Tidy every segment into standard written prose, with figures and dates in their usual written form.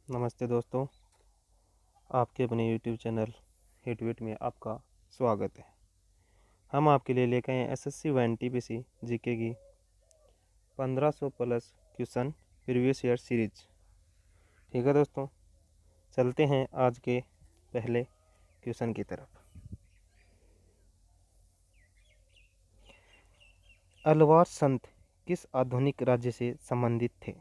नमस्ते दोस्तों, आपके अपने YouTube चैनल हिटविट में आपका स्वागत है। हम आपके लिए लेकर आए हैं एसएससी व एनटीपीसी जीके की 1500 plus question previous year series. ठीक है दोस्तों, चलते हैं आज के पहले क्वेश्चन की तरफ। अलवार संत किस आधुनिक राज्य से संबंधित थे?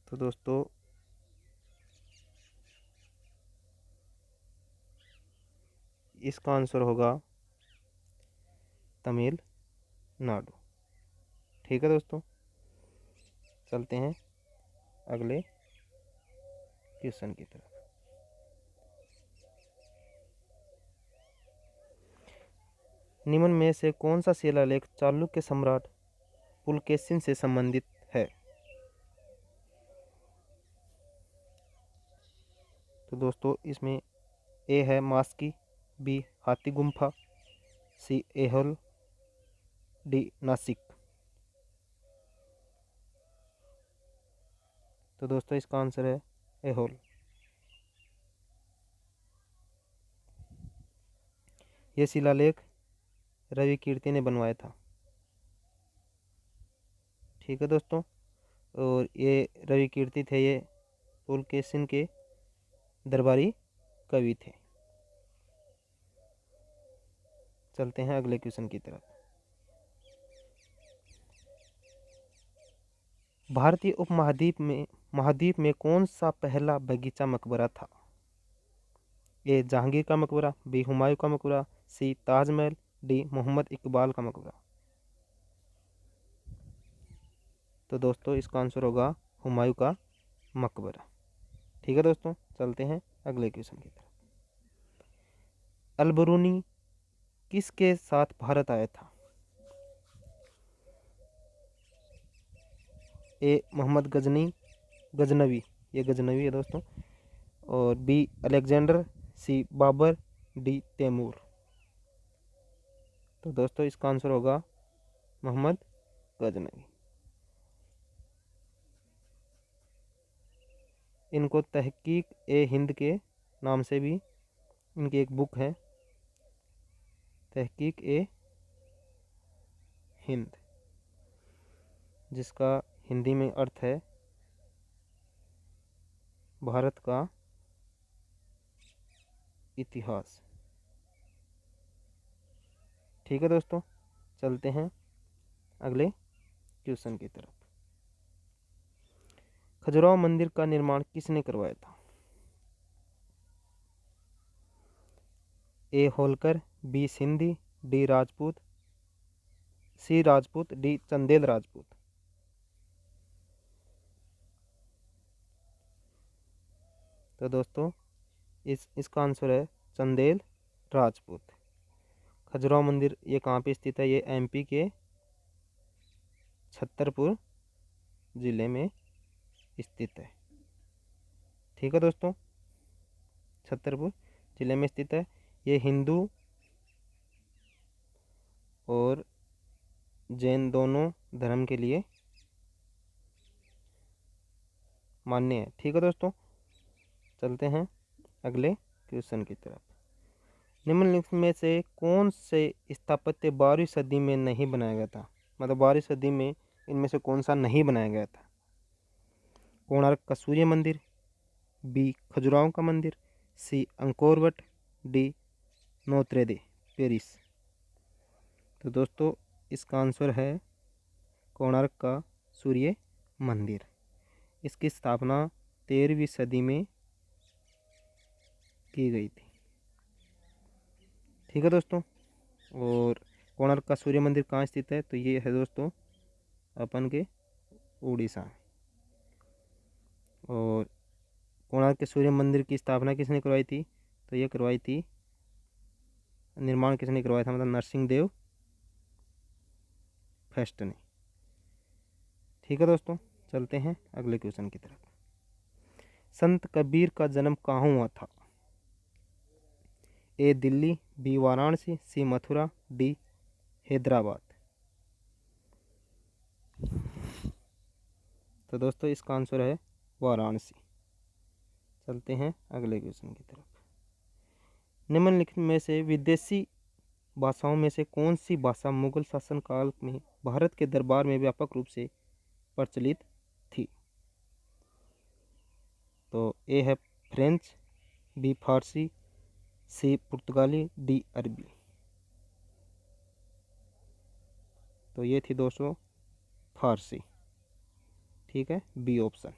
तो दोस्तों इसका आंसर होगा तमिलनाडु। ठीक है दोस्तों, चलते हैं अगले क्वेश्चन की तरफ। निम्न में से कौन सा शिलालेख चालुक्य सम्राट पुलकेशिन से संबंधित है? तो दोस्तों इसमें ए है मास्की, बी हाथी गुम्फा, सी एहोल, डी नासिक। तो दोस्तों इसका आंसर है एहोल। यह शिलालेख रवि कीर्ति ने बनवाया था। ठीक है दोस्तों, और ये रवि कीर्ति थे, ये पुलकेशिन के दरबारी कवि थे। चलते हैं अगले क्वेश्चन की तरफ। भारतीय उपमहाद्वीप में कौन सा पहला बगीचा मकबरा था? ए जहांगीर का मकबरा, बी हुमायूं का मकबरा, सी ताजमहल, डी मोहम्मद इकबाल का मकबरा। तो दोस्तों इसका आंसर होगा हुमायूं का मकबरा। ठीक है दोस्तों, चलते हैं अगले क्वेश्चन की तरफ। अलबरूनी किसके साथ भारत आया था? ए मोहम्मद गजनवी, ये गजनवी है दोस्तों, और बी अलेक्जेंडर, सी बाबर, डी तैमूर। तो दोस्तों इसका आंसर होगा मोहम्मद गजनवी। इनको तहकीक ए हिंद के नाम से भी इनकी एक बुक है, तहकीक ए हिंद, जिसका हिंदी में अर्थ है भारत का इतिहास। ठीक है दोस्तों, चलते हैं अगले क्वेश्चन की तरफ। खजुराहो मंदिर का निर्माण किसने करवाया था? ए होलकर, बी सिंधी, डी राजपूत, सी राजपूत, डी चंदेल राजपूत। तो दोस्तों इसका आंसर है चंदेल राजपूत। खजुराहो मंदिर ये कहाँ पे स्थित है? ये एमपी के छतरपुर जिले में स्थित है। ठीक है दोस्तों, छतरपुर जिले में स्थित है। ये हिंदू और जैन दोनों धर्म के लिए मान्य है। ठीक है दोस्तों, चलते हैं अगले क्वेश्चन की तरफ। निम्नलिखित में से कौन से स्थापत्य 12वीं सदी में नहीं बनाया गया था? मतलब 12वीं सदी में इनमें से कौन सा नहीं बनाया गया था? कोणार्क का सूर्य मंदिर, बी खजुराहो का मंदिर, C Angkor Wat, D Notre de Paris. तो दोस्तों इसका आंसर है कोणार्क का सूर्य मंदिर। इसकी स्थापना 13वीं सदी में की गई थी। ठीक है दोस्तों, और कोणार्क का सूर्य मंदिर कहाँ स्थित है? तो ये है दोस्तों अपन के उड़ीसा में। और कोणार्क के सूर्य मंदिर की स्थापना किसने करवाई थी? तो ये करवाई थी, निर्माण किसने करवाया था, मतलब नरसिंह देव फर्स्ट ने। ठीक है दोस्तों, चलते हैं अगले क्वेश्चन की तरफ। संत कबीर का जन्म कहाँ हुआ था? ए दिल्ली, बी वाराणसी, सी मथुरा, डी हैदराबाद। तो दोस्तों इसका आंसर है वाराणसी। चलते हैं अगले क्वेश्चन की तरफ। निम्नलिखित में से विदेशी भाषाओं में से कौन सी भाषा मुगल शासनकाल में भारत के दरबार में व्यापक रूप से प्रचलित थी? तो ए है फ्रेंच, बी फारसी, सी पुर्तगाली, डी अरबी। तो ये थी दोस्तों फारसी। ठीक है, बी ऑप्शन।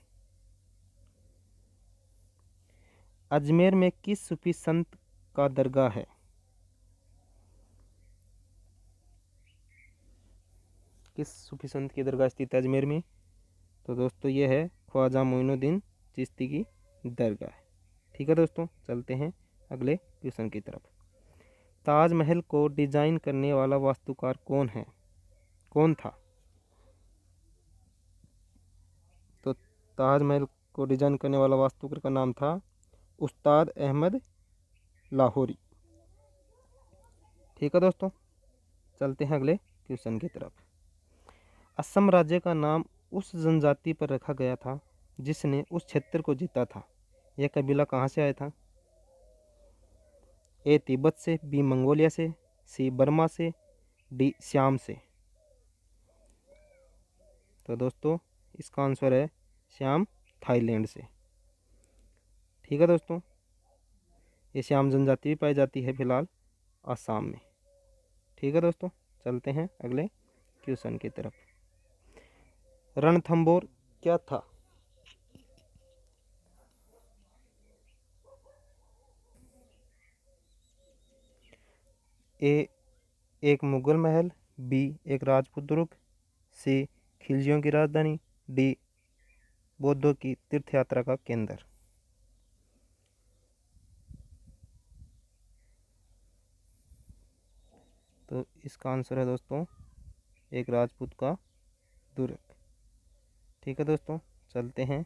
अजमेर में किस सूफी संत का दरगाह है? किस सूफी संत की दरगाह स्थित है अजमेर में? तो दोस्तों ये है ख्वाजा मोइनुद्दीन चिश्ती की दरगाह। ठीक है दोस्तों, चलते हैं अगले क्वेश्चन की तरफ। ताजमहल को डिजाइन करने वाला वास्तुकार कौन था? तो ताजमहल को डिजाइन करने वाला वास्तुकार का नाम था उस्ताद अहमद लाहौरी। ठीक है दोस्तों, चलते हैं अगले क्वेश्चन की तरफ। असम राज्य का नाम उस जनजाति पर रखा गया था जिसने उस क्षेत्र को जीता था। यह कबीला कहाँ से आया था? ए तिब्बत से, बी मंगोलिया से, सी बर्मा से, डी श्याम से। तो दोस्तों इसका आंसर है श्याम, थाईलैंड से। ठीक है दोस्तों, ये श्याम जनजाति भी पाई जाती है फिलहाल असम में। ठीक है दोस्तों, चलते हैं अगले क्वेश्चन की तरफ। रणथंभौर क्या था? ए एक मुगल महल, बी एक राजपूत दुर्ग, सी खिलजियों की राजधानी, डी बौद्धों की तीर्थ यात्रा का केंद्र। तो इसका आंसर है दोस्तों एक राजपूत का दुर्ग। ठीक है दोस्तों, चलते हैं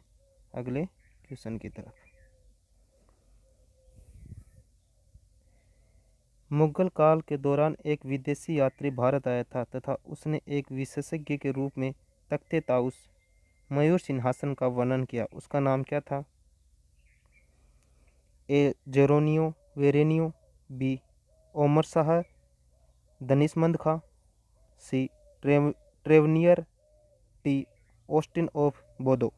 अगले क्वेश्चन की तरफ। मुगल काल के दौरान एक विदेशी यात्री भारत आया था तथा उसने एक विशेषज्ञ के रूप में तख्ते ताउस मयूर सिंहासन का वर्णन किया। उसका नाम क्या था? A Jeronimo Veroneo, B Omar Shah Danishmand Khan, C Tavernier, D Austin of बोदो।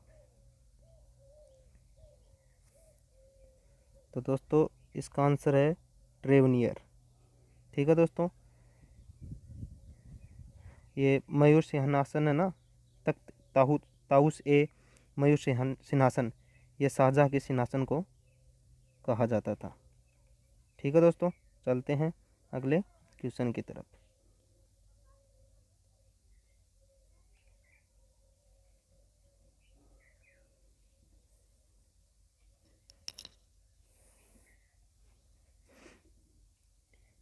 तो दोस्तों इसका आंसर है ट्रेवनियर। ठीक है दोस्तों, ये मयूर सिंहासन है ना, तख्त ताउस ए मयूर सिंहासन, ये शाहजहाँ के सिंहासन को कहा जाता था। ठीक है दोस्तों, चलते हैं अगले क्वेश्चन की तरफ।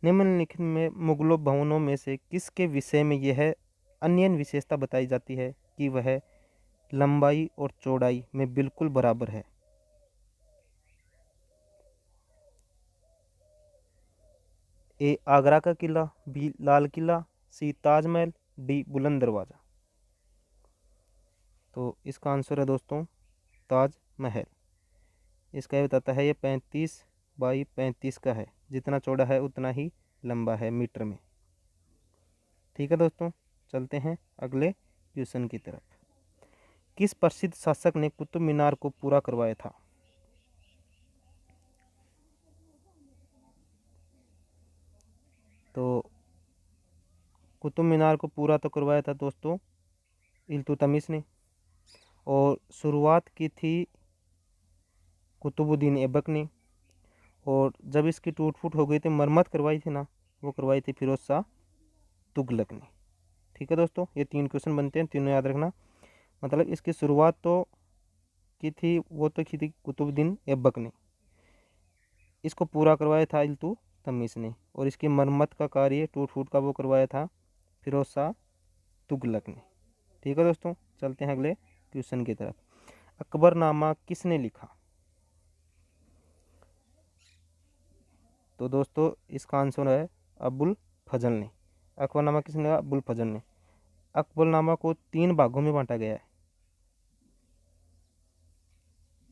निम्नलिखित में मुगलों भवनों में से किसके विषय में यह अन्य विशेषता बताई जाती है कि वह लंबाई और चौड़ाई में बिल्कुल बराबर है? ए आगरा का किला, बी लाल किला, सी ताजमहल, डी बुलंद दरवाजा। तो इसका आंसर है दोस्तों ताजमहल। इसका ये बताता है ये 35 बाई 35 का है, जितना चौड़ा है उतना ही लंबा है मीटर में। ठीक है दोस्तों, चलते हैं अगले क्वेश्चन की तरफ। किस प्रसिद्ध शासक ने कुतुब मीनार को पूरा करवाया था? तो कुतुब मीनार को पूरा तो करवाया था दोस्तों इल्तुतमिश ने, और शुरुआत की थी कुतुबुद्दीन ऐबक ने, और जब इसकी टूट फूट हो गई थी, मरम्मत करवाई थी ना, वो करवाई थी फिरोज शाह तुगलक ने। ठीक है दोस्तों, ये 3 क्वेश्चन बनते हैं, तीनों याद रखना। मतलब इसकी शुरुआत तो की थी, वो तो की थी कुतुबुद्दीन ऐबक ने, इसको पूरा करवाया था इल्तुतमिश ने, और इसकी मरम्मत का कार्य टूट फूट का वो करवाया था फिरोज शाह तुगलक ने। ठीक है दोस्तों, चलते हैं अगले क्वेश्चन की तरफ। अकबरनामा किसने लिखा? तो दोस्तों इसका आंसर है अबुल फजल ने। अकबरनामा किसने लिखा? अबुल फजल ने। अकबरनामा को 3 भागों में बांटा गया है।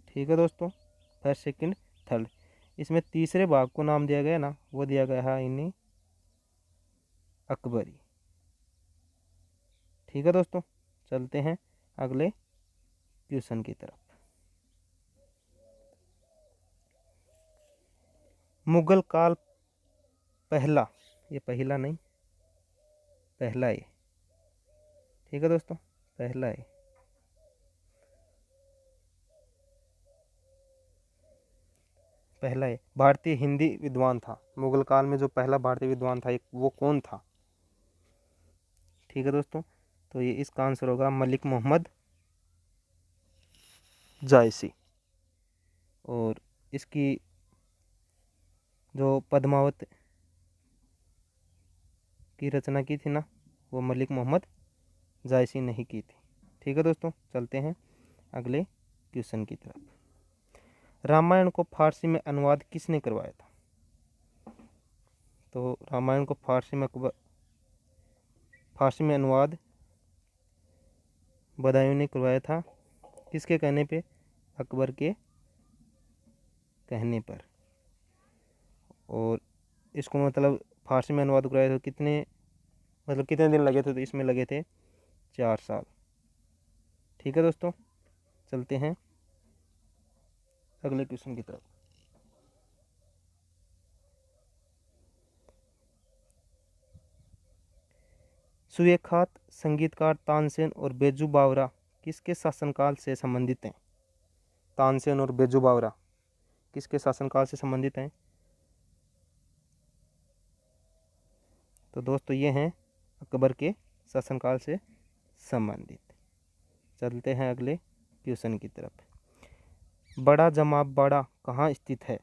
ठीक है दोस्तों, फर्स्ट सेकंड थर्ड। इसमें तीसरे भाग को नाम दिया गया ना, वो दिया गया है इन्हें अकबरी। ठीक है दोस्तों, चलते हैं अगले क्वेश्चन की तरफ। मुगल काल पहला, ये पहला नहीं, पहला है। ठीक है दोस्तों, पहला है। पहला है भारतीय हिंदी विद्वान था। मुगल काल में जो पहला भारतीय विद्वान था, एक वो कौन था? ठीक है दोस्तों, तो ये इसका आंसर होगा मलिक मोहम्मद जायसी। और इसकी जो पद्मावत की रचना की थी ना, वो मलिक मोहम्मद जायसी ने ही की थी। ठीक है दोस्तों, चलते हैं अगले क्वेश्चन की तरफ। रामायण को फारसी में अनुवाद किसने करवाया था? तो रामायण को फारसी में अनुवाद बदायूं ने करवाया था। किसके कहने पे? अकबर के कहने पर। और इसको मतलब फारसी में अनुवाद करवाया था। कितने दिन लगे थे? तो इसमें लगे थे 4 साल। ठीक है दोस्तों, चलते हैं अगले क्वेश्चन की तरफ। सुविख्यात संगीतकार तानसेन और बेजू बावरा किसके शासनकाल से संबंधित हैं? तानसेन और बेजू बावरा किसके शासनकाल से संबंधित हैं? तो दोस्तों ये हैं अकबर के शासनकाल से संबंधित। चलते हैं अगले क्वेश्चन की तरफ। बड़ा जमाबाड़ा कहाँ स्थित है?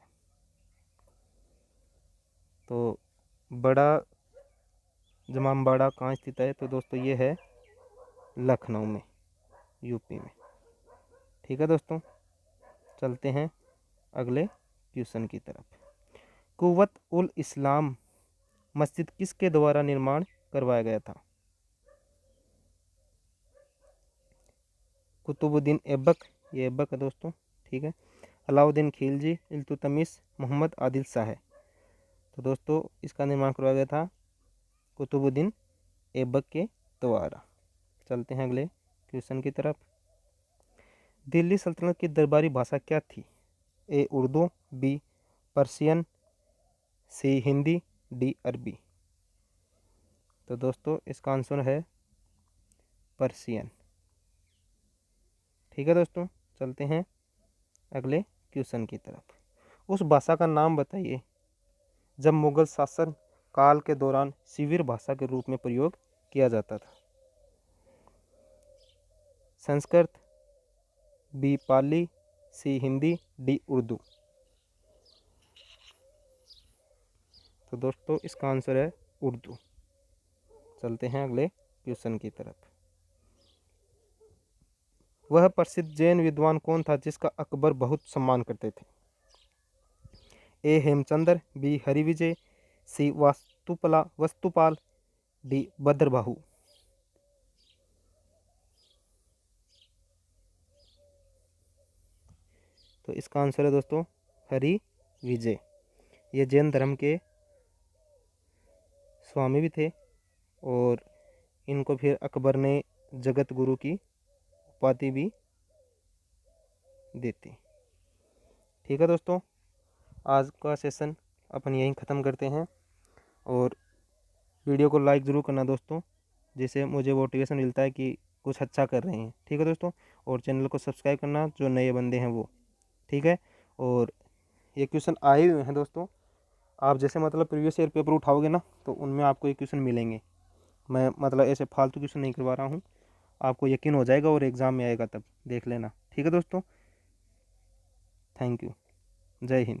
तो बड़ा जमाबाड़ा कहाँ स्थित है? तो दोस्तों ये है लखनऊ में, यूपी में। ठीक है दोस्तों, चलते हैं अगले क्वेश्चन की तरफ। कुव्वत उल इस्लाम मस्जिद किसके द्वारा निर्माण करवाया गया था? कुतुबुद्दीन ऐबक, ये ऐबक है दोस्तों। ठीक है, अलाउद्दीन खिलजी, इल्तुतमिश, मोहम्मद आदिल शाह है। तो दोस्तों इसका निर्माण करवाया गया था कुतुबुद्दीन ऐबक के द्वारा। चलते हैं अगले क्वेश्चन की तरफ। दिल्ली सल्तनत की दरबारी भाषा क्या थी? ए उर्दू, बी पर्शियन, सी हिंदी, डी अरबी। तो दोस्तों इसका आंसर है पर्शियन। ठीक है दोस्तों, चलते हैं अगले क्वेश्चन की तरफ। उस भाषा का नाम बताइए जब मुगल शासन काल के दौरान शिविर भाषा के रूप में प्रयोग किया जाता था। संस्कृत, बी पाली, सी हिंदी, डी उर्दू। तो दोस्तों इसका आंसर है उर्दू। चलते हैं अगले क्वेश्चन की तरफ। वह प्रसिद्ध जैन विद्वान कौन था जिसका अकबर बहुत सम्मान करते थे? ए हेमचंद्र, बी हरिविजय, सी वस्तुपाल, डी भद्रबाहु। तो इसका आंसर है दोस्तों हरिविजय। ये जैन धर्म के स्वामी भी थे और इनको फिर अकबर ने जगत गुरु की उपाधि भी देती। ठीक है दोस्तों, आज का सेशन अपन यहीं ख़त्म करते हैं। और वीडियो को लाइक ज़रूर करना दोस्तों, जिससे मुझे मोटिवेशन मिलता है कि कुछ अच्छा कर रहे हैं। ठीक है दोस्तों, और चैनल को सब्सक्राइब करना जो नए बंदे हैं वो। ठीक है, और ये क्वेश्चन आए हुए हैं दोस्तों। आप जैसे मतलब प्रीवियस ईयर पेपर उठाओगे ना, तो उनमें आपको ये क्वेश्चन मिलेंगे। मैं मतलब ऐसे फालतू क्वेश्चन नहीं करवा रहा हूँ, आपको यकीन हो जाएगा और एग्ज़ाम में आएगा तब देख लेना। ठीक है दोस्तों, थैंक यू, जय हिंद।